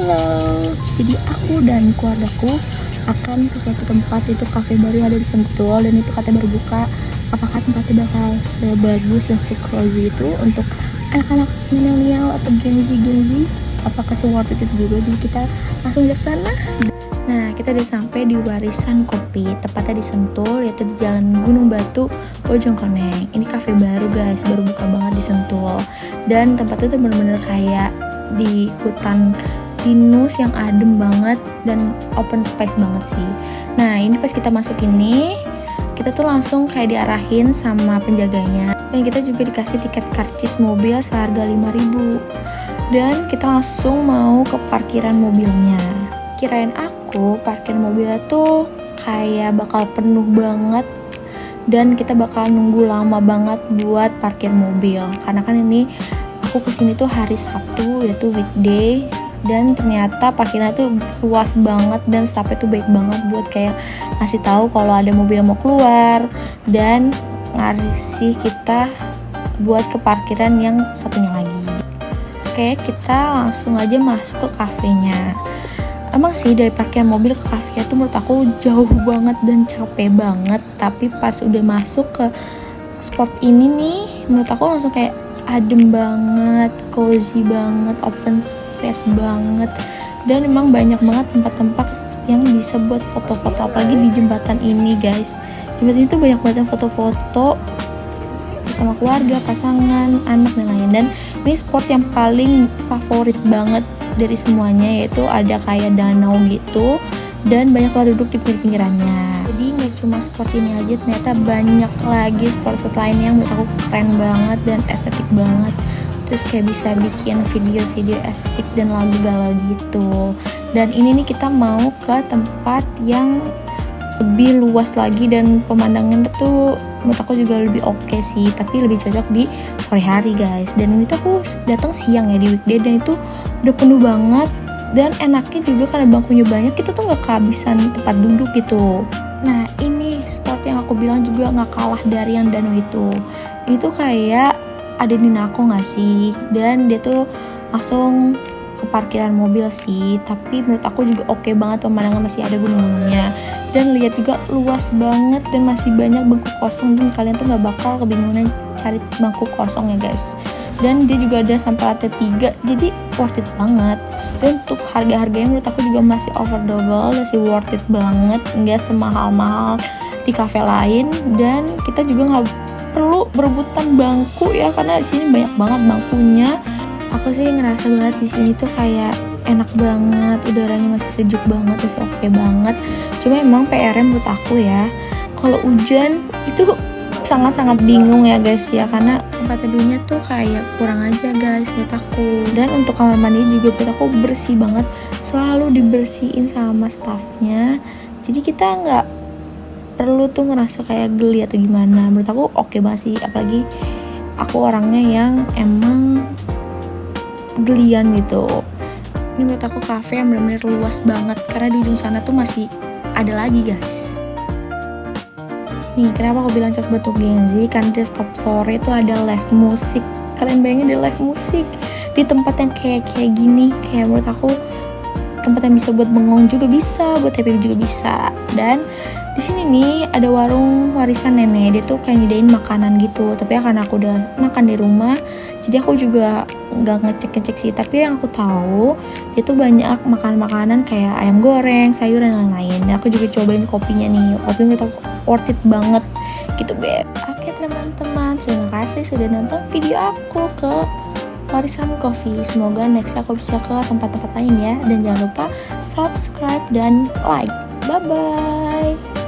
Halo, jadi aku dan keluargaku akan ke suatu tempat, itu cafe baru yang ada di Sentul dan itu katanya baru buka. Apakah tempatnya bakal sebagus dan se-cozy itu untuk anak-anak milenial atau Gen Z? Apakah se-worth it itu juga? Jadi kita langsung ke sana. Nah, kita udah sampai di Warisan Kopi, tepatnya di Sentul, yaitu di Jalan Gunung Batu, Bojongkoneng. Ini cafe baru guys, baru buka banget di Sentul. Dan tempatnya tuh bener-bener kayak di hutan pinus yang adem banget dan open space banget sih. Nah, ini pas kita masuk ini, kita tuh langsung kayak diarahin sama penjaganya. Dan kita juga dikasih tiket karcis mobil seharga 5.000. Dan kita langsung mau ke parkiran mobilnya. Kirain aku parkiran mobilnya tuh kayak bakal penuh banget dan kita bakal nunggu lama banget buat parkir mobil. Karena kan ini aku kesini tuh hari Sabtu, yaitu weekday, dan ternyata parkirnya tuh luas banget dan staffnya tuh baik banget buat kayak ngasih tahu kalau ada mobil mau keluar dan ngasih kita buat ke parkiran yang satunya lagi. Oke, kita langsung aja masuk ke kafenya. Emang sih dari parkiran mobil ke cafe tuh menurut aku jauh banget dan capek banget, tapi pas udah masuk ke spot ini nih, menurut aku langsung kayak adem banget, cozy banget, open space banget, dan emang banyak banget tempat-tempat yang bisa buat foto-foto, apalagi di jembatan ini guys. Jembatan itu banyak banget foto-foto bersama keluarga, pasangan, anak dan lain. Dan ini spot yang paling favorit banget dari semuanya, yaitu ada kayak danau gitu dan banyak banget duduk di pinggir-pinggirannya. Jadi nggak cuma spot ini aja, ternyata banyak lagi spot-spot lain yang menurut aku keren banget dan estetik banget. Terus kayak bisa bikin video-video estetik dan lagu galau gitu. Dan ini nih kita mau ke tempat yang lebih luas lagi dan pemandangan tuh menurut aku juga lebih oke sih, tapi lebih cocok di sore hari guys. Dan ini tuh aku datang siang ya di weekday dan itu udah penuh banget, dan enaknya juga karena bangkunya banyak, kita tuh nggak kehabisan tempat duduk gitu. Nah, ini spot yang aku bilang juga nggak kalah dari yang danau itu. Ini tuh kayak ada di Nako nggak sih, dan dia tuh langsung ke parkiran mobil sih, tapi menurut aku juga oke banget, pemandangan masih ada gunung-gunungnya dan lihat juga luas banget dan masih banyak bangku kosong, dan kalian tuh nggak bakal kebingungan cari bangku kosong ya guys. Dan dia juga ada sampai lantai 3, jadi worth it banget. Dan untuk harga-harganya menurut aku juga masih affordable, masih worth it banget, nggak semahal-mahal di cafe lain. Dan kita juga nggak perlu berebutan bangku ya, karena di sini banyak banget bangkunya. Aku sih ngerasa banget di sini tuh kayak enak banget, udaranya masih sejuk banget, masih oke banget. Cuma emang PR-nya menurut aku ya, kalau hujan itu sangat-sangat bingung ya guys ya, karena tempat tidurnya tuh kayak kurang aja guys menurut aku. Dan untuk kamar mandi juga menurut aku bersih banget, selalu dibersihin sama staffnya. Jadi kita nggak perlu tuh ngerasa kayak geli atau gimana. Menurut aku oke banget sih, apalagi aku orangnya yang emang gelian gitu. Ini menurut aku cafe yang benar-benar luas banget, karena di ujung sana tuh masih ada lagi guys. Nih, kenapa aku bilang cocok buat Gen Z? Karena di setiap sore tuh ada live musik. Kalian bayangin ada live musik di tempat yang kayak gini. Kayak menurut aku tempat yang bisa buat bengong juga bisa, buat happy juga bisa. Dan di sini nih ada warung warisan nenek, dia tuh kayak nyediain makanan gitu. Tapi ya karena aku udah makan di rumah, jadi aku juga nggak ngecek sih. Tapi yang aku tahu dia tuh banyak makanan kayak ayam goreng, sayur dan lain-lain. Dan aku juga cobain kopinya nih, kopi menurut aku worth it banget gitu bet. Oke teman-teman, terima kasih sudah nonton video aku ke Warisan Coffee. Semoga next aku bisa ke tempat-tempat lain ya. Dan jangan lupa subscribe dan like. Bye bye.